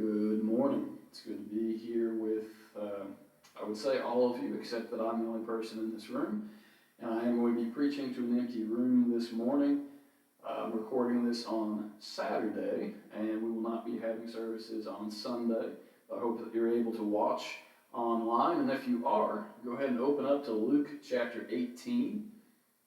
Good morning. It's good to be here with, I would say all of you, except that I'm the only person in this room. And I am going to be preaching to an empty room this morning. I'm recording this on Saturday, and we will not be having services on Sunday. I hope that you're able to watch online, and if you are, go ahead and open up to Luke chapter 18.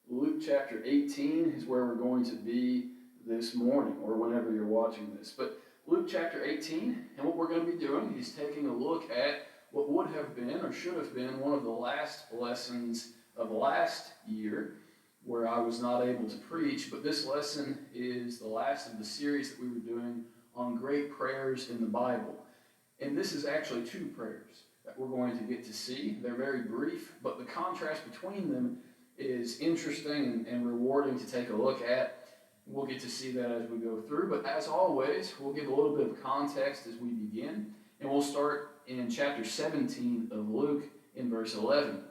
Luke chapter 18 is where we're going to be this morning, or whenever you're watching this. But Luke chapter 18, and what we're going to be doing is taking a look at what would have been, or should have been, one of the last lessons of last year, where I was not able to preach, but this lesson is the last of the series that we were doing on great prayers in the Bible. And this is actually two prayers that we're going to get to see. They're very brief, but the contrast between them is interesting and rewarding to take a look at. We'll get to see that as we go through, but as always, we'll give a little bit of context as we begin, and we'll start in chapter 17 of Luke in verse 11.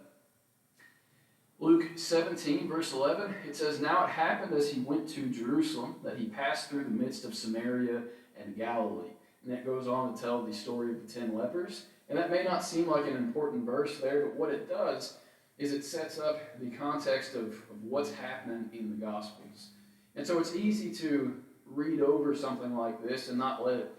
Luke 17, verse 11, it says, "Now it happened as he went to Jerusalem that he passed through the midst of Samaria and Galilee." And that goes on to tell the story of the 10 lepers. And that may not seem like an important verse there, but what it does is it sets up the context of what's happening in the Gospels. And so it's easy to read over something like this and not let it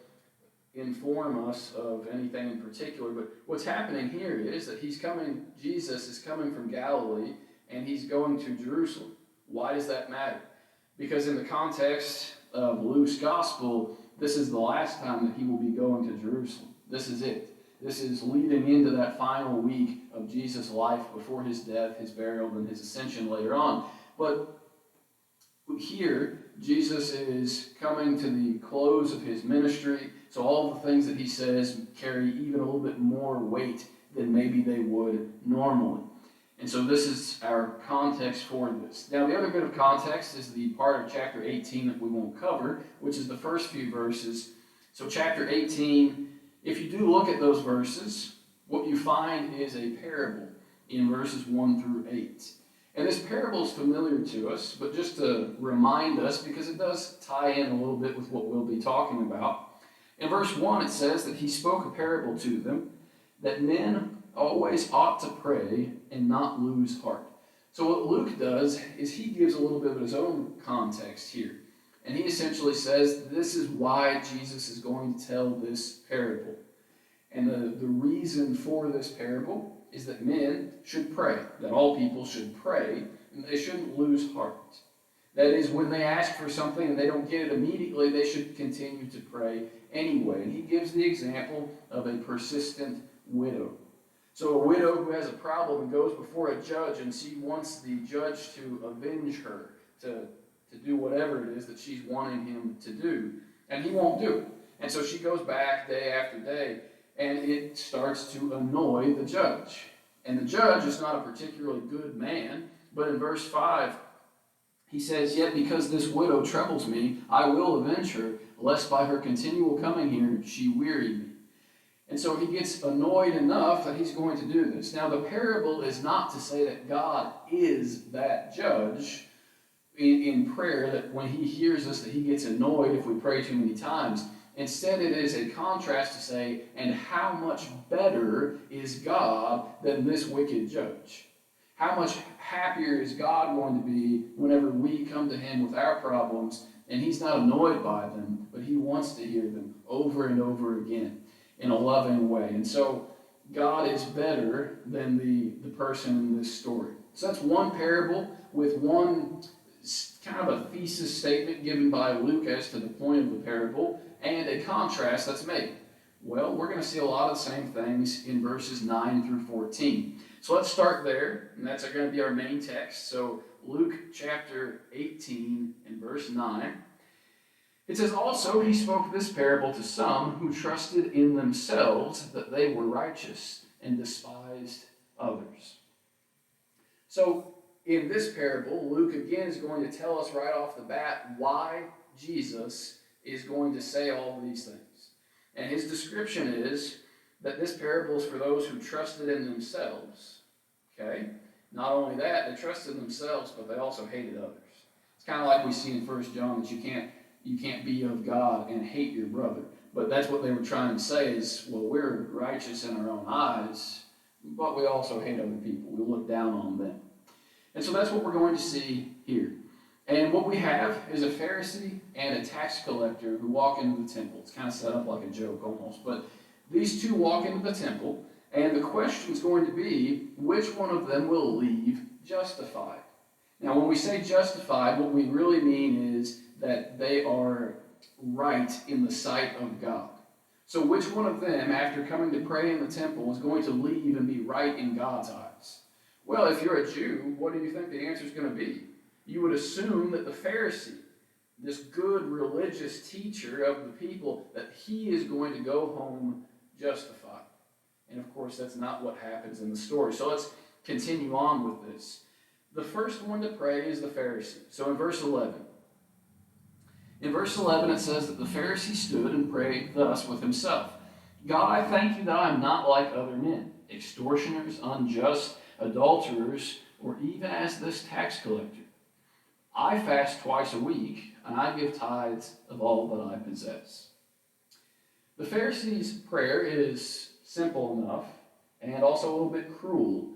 inform us of anything in particular. But what's happening here is that Jesus is coming from Galilee, and he's going to Jerusalem. Why does that matter? Because in the context of Luke's gospel, this is the last time that he will be going to Jerusalem. This is it. This is leading into that final week of Jesus' life before his death, his burial, and his ascension later on. But here, Jesus is coming to the close of his ministry, so all the things that he says carry even a little bit more weight than maybe they would normally. And so this is our context for this. Now, the other bit of context is the part of chapter 18 that we won't cover, which is the first few verses. So chapter 18, if you do look at those verses, what you find is a parable in verses 1 through 8. And this parable is familiar to us, but just to remind us, because it does tie in a little bit with what we'll be talking about. In verse 1, it says that he spoke a parable to them, that men always ought to pray and not lose heart. So what Luke does is he gives a little bit of his own context here. And he essentially says this is why Jesus is going to tell this parable. And the reason for this parable is that men should pray, that all people should pray, and they shouldn't lose heart. That is, when they ask for something and they don't get it immediately, they should continue to pray anyway. And he gives the example of a persistent widow. So a widow who has a problem and goes before a judge, and she wants the judge to avenge her, to do whatever it is that she's wanting him to do. And he won't do it. And so she goes back day after day, and it starts to annoy the judge. And the judge is not a particularly good man, but in verse 5, he says, "Yet because this widow troubles me, I will avenge her, lest by her continual coming here she weary me." And so he gets annoyed enough that he's going to do this. Now, the parable is not to say that God is that judge in prayer, that when he hears us that he gets annoyed if we pray too many times. Instead, it is a contrast to say, and how much better is God than this wicked judge? How much happier is God going to be whenever we come to him with our problems, and he's not annoyed by them, but he wants to hear them over and over again in a loving way. And so God is better than the person in this story. So that's one parable with one kind of a thesis statement given by Luke as to the point of the parable, and a contrast that's made. Well, we're going to see a lot of the same things in verses 9 through 14. So let's start there, and that's going to be our main text. So Luke chapter 18 and verse 9. It says, "Also he spoke this parable to some who trusted in themselves that they were righteous and despised others." So in this parable, Luke again is going to tell us right off the bat why Jesus is going to say all of these things. And his description is that this parable is for those who trusted in themselves. Okay? Not only that, they trusted in themselves, but they also hated others. It's kind of like we see in 1 John that you can't be of God and hate your brother. But that's what they were trying to say is, well, we're righteous in our own eyes, but we also hate other people. We look down on them. And so that's what we're going to see here. And what we have is a Pharisee and a tax collector who walk into the temple. It's kind of set up like a joke almost. But these two walk into the temple, and the question is going to be, which one of them will leave justified? Now, when we say justified, what we really mean is that they are right in the sight of God. So which one of them, after coming to pray in the temple, is going to leave and be right in God's eyes? Well, if you're a Jew, what do you think the answer is going to be? You would assume that the Pharisee, this good religious teacher of the people, that he is going to go home justified. And of course, that's not what happens in the story. So let's continue on with this. The first one to pray is the Pharisee. So in verse 11, it says that the Pharisee stood and prayed thus with himself. God, I thank you that I am not like other men, extortioners, unjust, adulterers, or even as this tax collector. I fast twice a week, and I give tithes of all that I possess. The Pharisee's prayer is simple enough, and also a little bit cruel.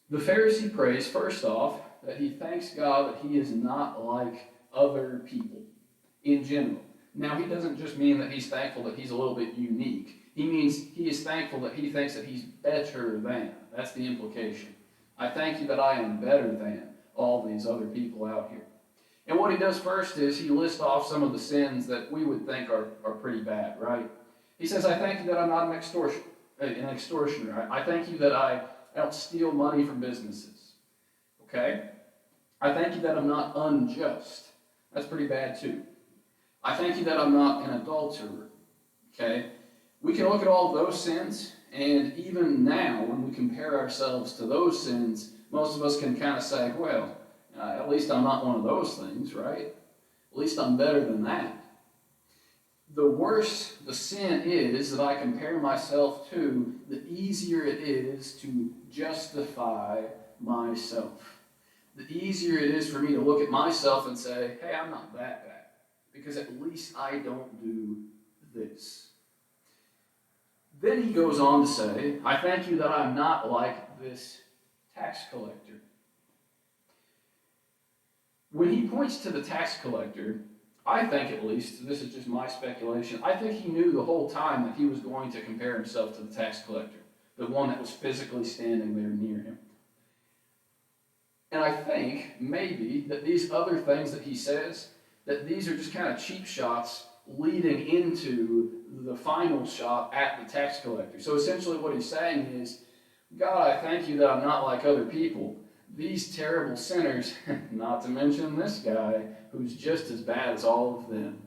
The Pharisee prays, first off, that he thanks God that he is not like other people in general. Now, he doesn't just mean that he's thankful that he's a little bit unique. He means he is thankful that he thinks that he's better than. That's the implication. I thank you that I am better than all these other people out here. And what he does first is he lists off some of the sins that we would think are pretty bad, right? He says, I thank you that I'm not an extortioner. I thank you that I don't steal money from businesses. Okay? I thank you that I'm not unjust. That's pretty bad too. I thank you that I'm not an adulterer. Okay? We can look at all those sins, and even now, when we compare ourselves to those sins, most of us can kind of say, well, at least I'm not one of those things, right? At least I'm better than that. The worse the sin is that I compare myself to, the easier it is to justify myself. The easier it is for me to look at myself and say, hey, I'm not that bad, because at least I don't do this. Then he goes on to say, I thank you that I'm not like this tax collector. When he points to the tax collector, I think at least, this is just my speculation, I think he knew the whole time that he was going to compare himself to the tax collector, the one that was physically standing there near him. And I think maybe that these other things that he says, that these are just kind of cheap shots leading into the final shot at the tax collector. So essentially what he's saying is, God, I thank you that I'm not like other people. These terrible sinners, not to mention this guy, who's just as bad as all of them.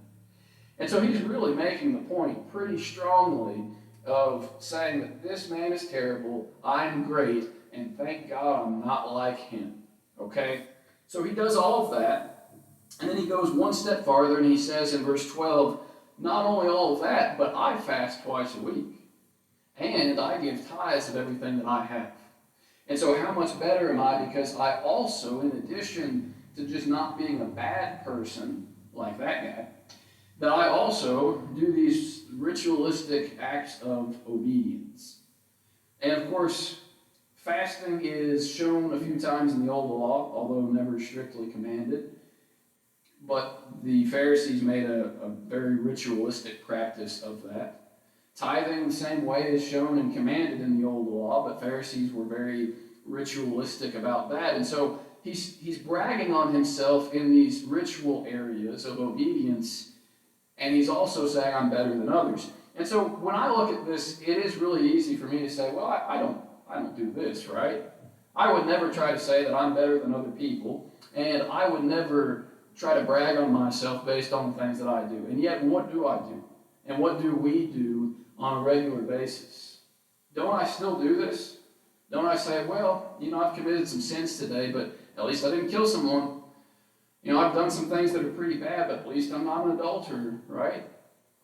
And so he's really making the point pretty strongly of saying that this man is terrible, I'm great, and thank God I'm not like him. Okay? So he does all of that, and then he goes one step farther and he says in verse 12, not only all of that, but I fast twice a week, and I give tithes of everything that I have. And so how much better am I? Because I also, in addition to just not being a bad person like that guy, that I also do these ritualistic acts of obedience. And of course, fasting is shown a few times in the Old Law, although never strictly commanded. But the Pharisees made a very ritualistic practice of that. Tithing the same way is shown and commanded in the Old Law, but Pharisees were very ritualistic about that. And so he's bragging on himself in these ritual areas of obedience, and he's also saying, I'm better than others. And so when I look at this, it is really easy for me to say, well, I don't do this, right? I would never try to say that I'm better than other people, and I would never try to brag on myself based on the things that I do. And yet, what do I do? And what do we do on a regular basis? Don't I still do this? Don't I say, well, I've committed some sins today, but at least I didn't kill someone. I've done some things that are pretty bad, but at least I'm not an adulterer, right?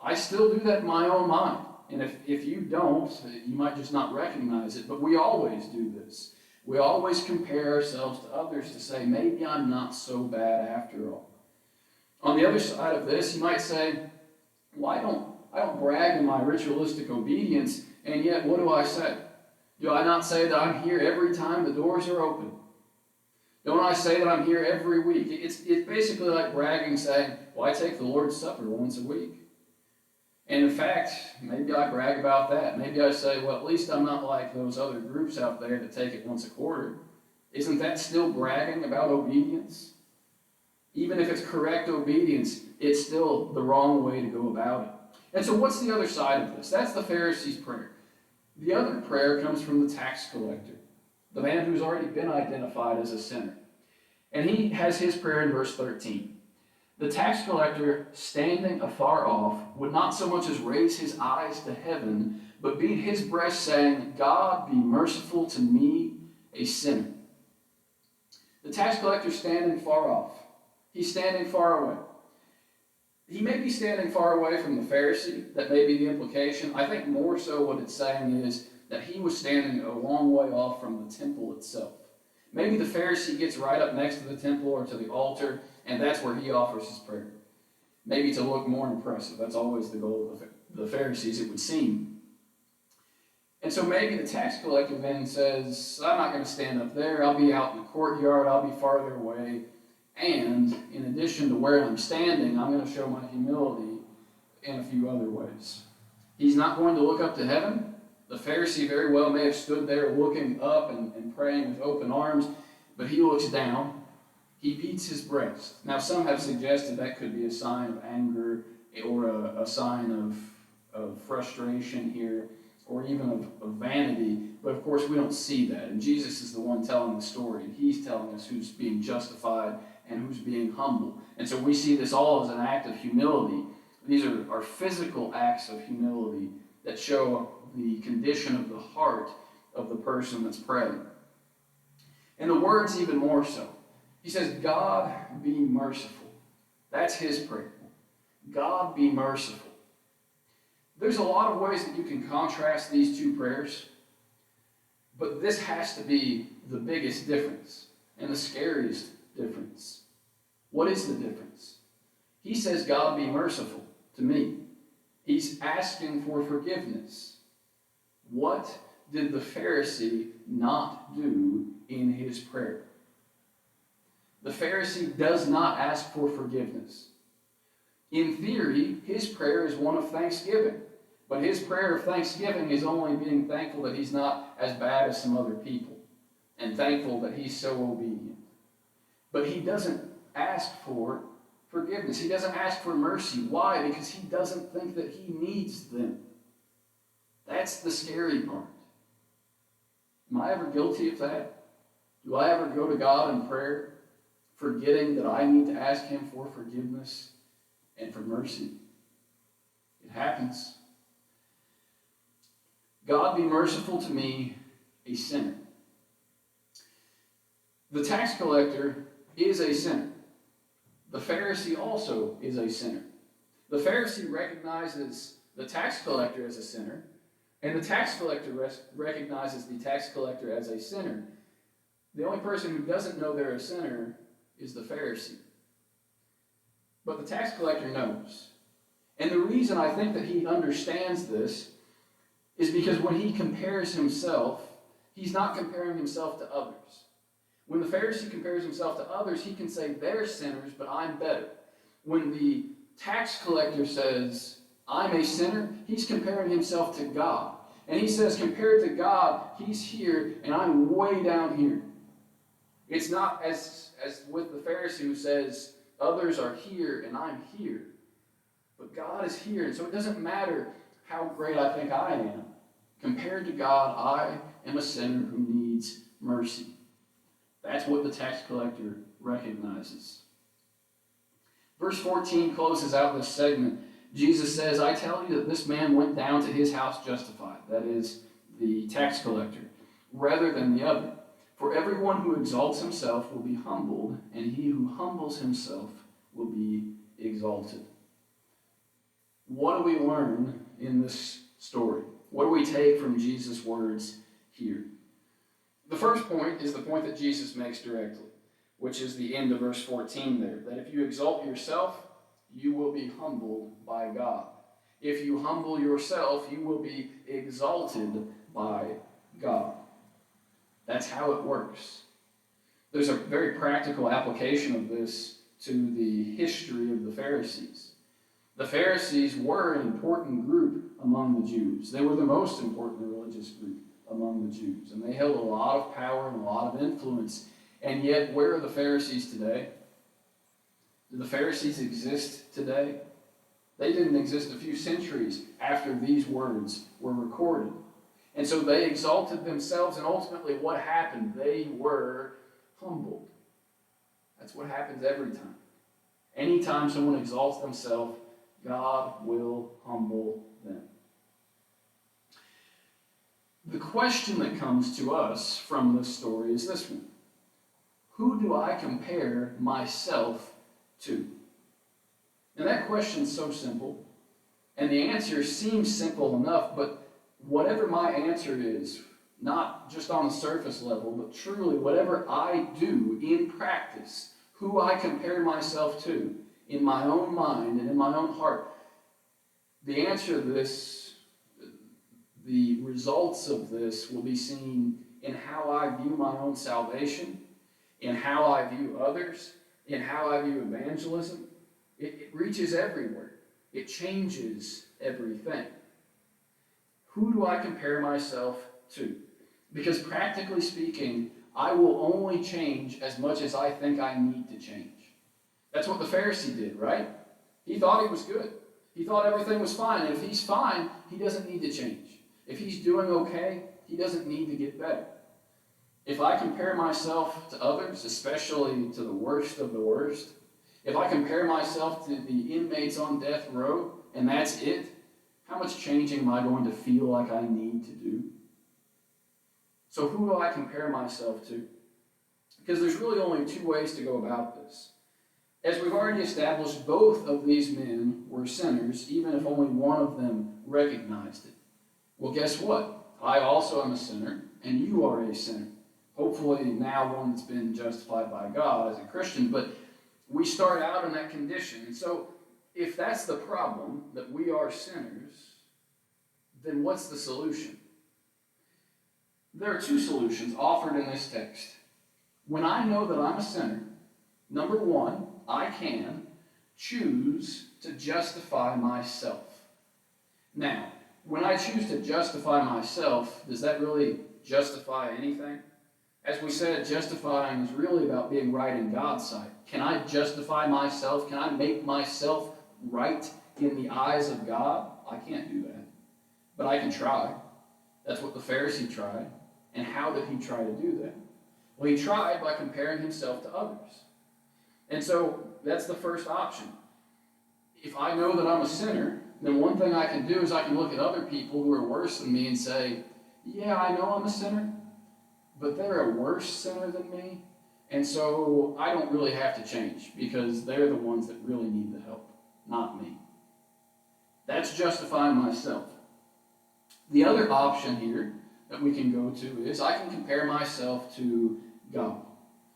I still do that in my own mind. And if you don't, you might just not recognize it, but we always do this. We always compare ourselves to others to say, maybe I'm not so bad after all. On the other side of this, you might say, well, brag in my ritualistic obedience, and yet what do I say? Do I not say that I'm here every time the doors are open? Don't I say that I'm here every week? It's basically like bragging, saying, well, I take the Lord's Supper once a week. And in fact, maybe I brag about that. Maybe I say, well, at least I'm not like those other groups out there that take it once a quarter. Isn't that still bragging about obedience? Even if it's correct obedience, it's still the wrong way to go about it. And so what's the other side of this? That's the Pharisee's prayer. The other prayer comes from the tax collector, the man who's already been identified as a sinner. And he has his prayer in verse 13. The tax collector, standing afar off, would not so much as raise his eyes to heaven, but beat his breast, saying, God, be merciful to me, a sinner. The tax collector standing far off. He's standing far away. He may be standing far away from the Pharisee. That may be the implication. I think more so what it's saying is that he was standing a long way off from the temple itself. Maybe the Pharisee gets right up next to the temple or to the altar, and that's where he offers his prayer. Maybe to look more impressive. That's always the goal of the Pharisees, it would seem. And so maybe the tax collector then says, I'm not going to stand up there. I'll be out in the courtyard. I'll be farther away. And in addition to where I'm standing, I'm going to show my humility in a few other ways. He's not going to look up to heaven. The Pharisee very well may have stood there looking up and praying with open arms, but he looks down. He beats his breast. Now, some have suggested that could be a sign of anger or a sign of frustration here, or even of vanity. But of course, we don't see that. And Jesus is the one telling the story, and he's telling us who's being justified and who's being humble. And so we see this all as an act of humility. These are physical acts of humility that show the condition of the heart of the person that's praying. And the words even more so. He says, God be merciful. That's his prayer. God be merciful. There's a lot of ways that you can contrast these two prayers, but this has to be the biggest difference and the scariest difference. What is the difference? He says, God be merciful to me. He's asking for forgiveness. What did the Pharisee not do in his prayer? The Pharisee does not ask for forgiveness. In theory, his prayer is one of thanksgiving. But his prayer of thanksgiving is only being thankful that he's not as bad as some other people, and thankful that he's so obedient. But he doesn't ask for forgiveness. He doesn't ask for mercy. Why? Because he doesn't think that he needs them. That's the scary part. Am I ever guilty of that? Do I ever go to God in prayer forgetting that I need to ask him for forgiveness and for mercy? It happens. God be merciful to me, a sinner. The tax collector is a sinner. The Pharisee also is a sinner. The Pharisee recognizes the tax collector as a sinner, and the tax collector recognizes the tax collector as a sinner. The only person who doesn't know they're a sinner is the Pharisee. But the tax collector knows. And the reason I think that he understands this is because when he compares himself, he's not comparing himself to others. When the Pharisee compares himself to others, he can say, they're sinners, but I'm better. When the tax collector says, I'm a sinner, he's comparing himself to God. And he says, compared to God, he's here, and I'm way down here. It's not as with the Pharisee who says, others are here, and I'm here. But God is here, and so it doesn't matter how great I think I am. Compared to God, I am a sinner who needs mercy. That's what the tax collector recognizes. Verse 14 closes out this segment. Jesus says, I tell you that this man went down to his house justified, that is, the tax collector, rather than the other. For everyone who exalts himself will be humbled, and he who humbles himself will be exalted. What do we learn in this story? What do we take from Jesus' words here? The first point is the point that Jesus makes directly, which is the end of verse 14 there, that if you exalt yourself, you will be humbled by God. If you humble yourself, you will be exalted by God. That's how it works. There's a very practical application of this to the history of the Pharisees. The Pharisees were an important group among the Jews. They were the most important religious group among the Jews, and they held a lot of power and a lot of influence. And yet, where are the Pharisees today? Do the Pharisees exist today? They didn't exist a few centuries after these words were recorded. And so they exalted themselves, and ultimately what happened? They were humbled. That's what happens every time. Anytime someone exalts themselves, God will humble them. The question that comes to us from this story is this one. Who do I compare myself to? And that question's so simple, and the answer seems simple enough, but whatever my answer is, not just on the surface level, but truly whatever I do in practice, who I compare myself to in my own mind and in my own heart, the answer to this, the results of this will be seen in how I view my own salvation, in how I view others, in how I view evangelism. It reaches everywhere. It changes everything. Who do I compare myself to? Because practically speaking, I will only change as much as I think I need to change. That's what the Pharisee did, right? He thought he was good. He thought everything was fine. And if he's fine, he doesn't need to change. If he's doing okay, he doesn't need to get better. If I compare myself to others, especially to the worst of the worst, if I compare myself to the inmates on death row, and that's it, how much changing am I going to feel like I need to do? So who do I compare myself to? Because there's really only two ways to go about this. As we've already established, both of these men were sinners, even if only one of them recognized it. Well, guess what? I also am a sinner, and you are a sinner. Hopefully now one that's been justified by God as a Christian, but we start out in that condition. And so if that's the problem, that we are sinners, then what's the solution? There are two solutions offered in this text. When I know that I'm a sinner, number one, I can choose to justify myself. Now, when I choose to justify myself, does that really justify anything? As we said, justifying is really about being right in God's sight. Can I justify myself? Can I make myself right in the eyes of God? I can't do that. But I can try. That's what the Pharisee tried. And how did he try to do that? Well, he tried by comparing himself to others. And so that's the first option. If I know that I'm a sinner, then one thing I can do is I can look at other people who are worse than me and say, yeah, I know I'm a sinner, but they're a worse sinner than me, and so I don't really have to change because they're the ones that really need the help, not me. That's justifying myself. The other option here that we can go to is I can compare myself to God.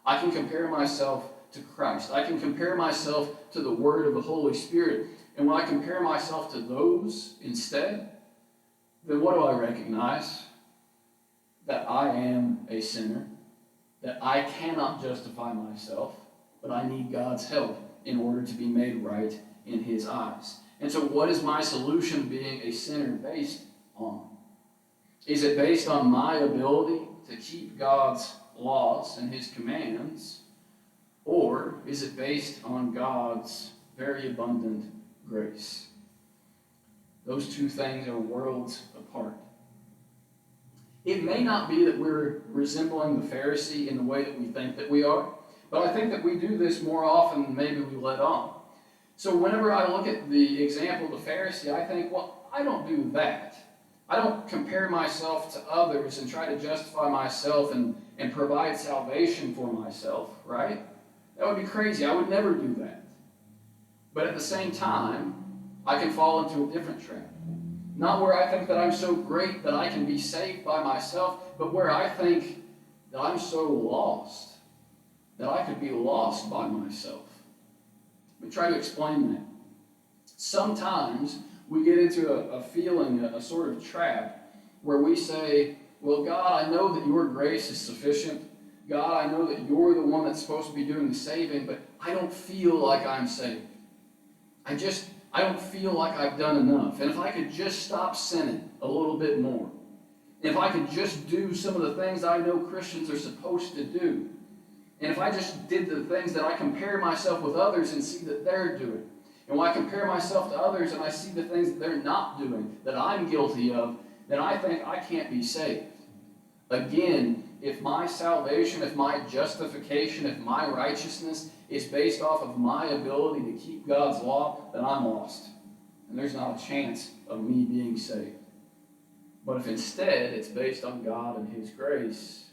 I can compare myself to Christ. I can compare myself to the Word of the Holy Spirit. And when I compare myself to those instead, then what do I recognize? That I am a sinner, that I cannot justify myself, but I need God's help in order to be made right in His eyes. And so what is my solution being a sinner based on? Is it based on my ability to keep God's laws and His commands? Or is it based on God's very abundant grace? Those two things are worlds apart. It may not be that we're resembling the Pharisee in the way that we think that we are, but I think that we do this more often than maybe we let on. So whenever I look at the example of the Pharisee, I think, well, I don't do that. I don't compare myself to others and try to justify myself and provide salvation for myself, right? That would be crazy. I would never do that. But at the same time, I can fall into a different trap. Not where I think that I'm so great that I can be saved by myself, but where I think that I'm so lost that I could be lost by myself. Let me try to explain that. Sometimes we get into a feeling, a sort of trap, where we say, well, God, I know that your grace is sufficient. God, I know that you're the one that's supposed to be doing the saving, but I don't feel like I'm saved. I don't feel like I've done enough. And if I could just stop sinning a little bit more, if I could just do some of the things I know Christians are supposed to do, and if I just did the things that I compare myself with others and see that they're doing, and when I compare myself to others and I see the things that they're not doing, that I'm guilty of, then I think I can't be saved. Again, if my salvation, if my justification, if my righteousness is based off of my ability to keep God's law, then I'm lost. And there's not a chance of me being saved. But if instead it's based on God and His grace,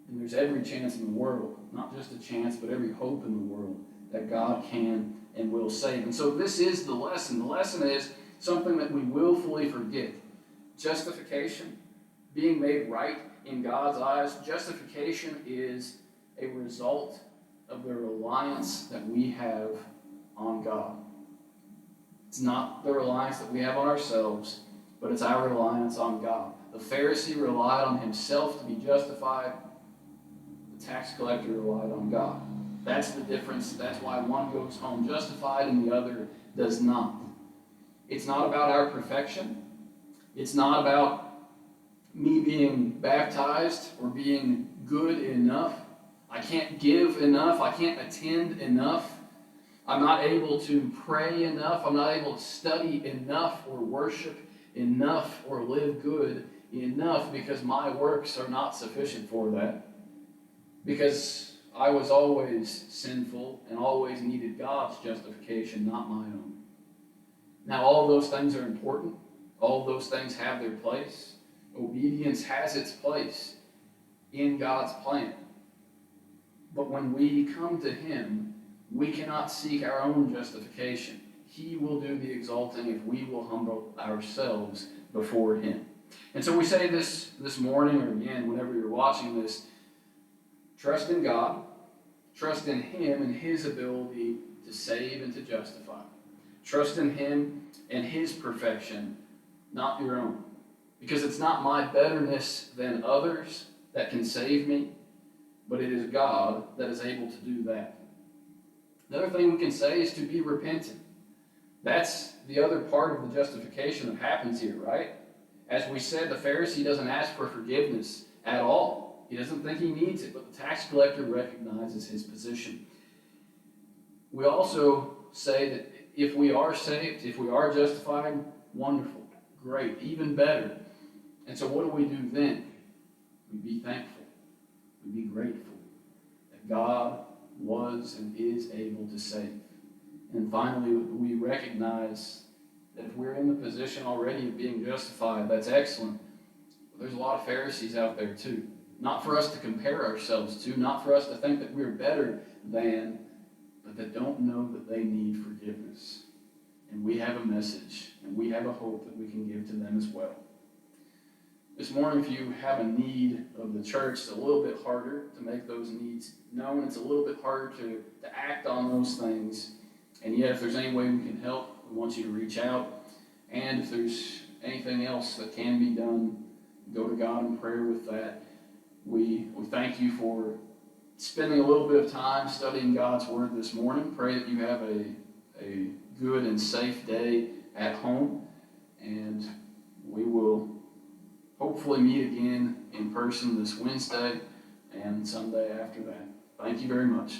then there's every chance in the world, not just a chance, but every hope in the world that God can and will save. And so this is the lesson. The lesson is something that we willfully forget. Justification, being made right in God's eyes, justification is a result of the reliance that we have on God. It's not the reliance that we have on ourselves, but it's our reliance on God. The Pharisee relied on himself to be justified. The tax collector relied on God. That's the difference. That's why one goes home justified and the other does not. It's not about our perfection. It's not about me being baptized or being good enough. I can't give enough. I can't attend enough. I'm not able to pray enough. I'm not able to study enough or worship enough or live good enough because my works are not sufficient for that. Because I was always sinful and always needed God's justification, not my own. Now, all of those things are important. All of those things have their place. Obedience has its place in God's plan. But when we come to Him, we cannot seek our own justification. He will do the exalting if we will humble ourselves before Him. And so we say this morning, or again, whenever you're watching this, trust in God, trust in Him and His ability to save and to justify. Trust in Him and His perfection, not your own. Because it's not my betterness than others that can save me, but it is God that is able to do that. The other thing we can say is to be repentant. That's the other part of the justification that happens here, right? As we said, the Pharisee doesn't ask for forgiveness at all. He doesn't think he needs it, but the tax collector recognizes his position. We also say that if we are saved, if we are justified, wonderful, great, even better. And so what do we do then? We be thankful. We be grateful that God was and is able to save. And finally, we recognize that if we're in the position already of being justified, that's excellent. But there's a lot of Pharisees out there too. Not for us to compare ourselves to, not for us to think that we're better than, but that don't know that they need forgiveness. And we have a message, and we have a hope that we can give to them as well. This morning, if you have a need of the church, it's a little bit harder to make those needs known. It's a little bit harder to act on those things. And yet, if there's any way we can help, we want you to reach out. And if there's anything else that can be done, go to God in prayer with that. We thank you for spending a little bit of time studying God's Word this morning. Pray that you have a good and safe day at home. And we will hopefully meet again in person this Wednesday and Sunday after that. Thank you very much.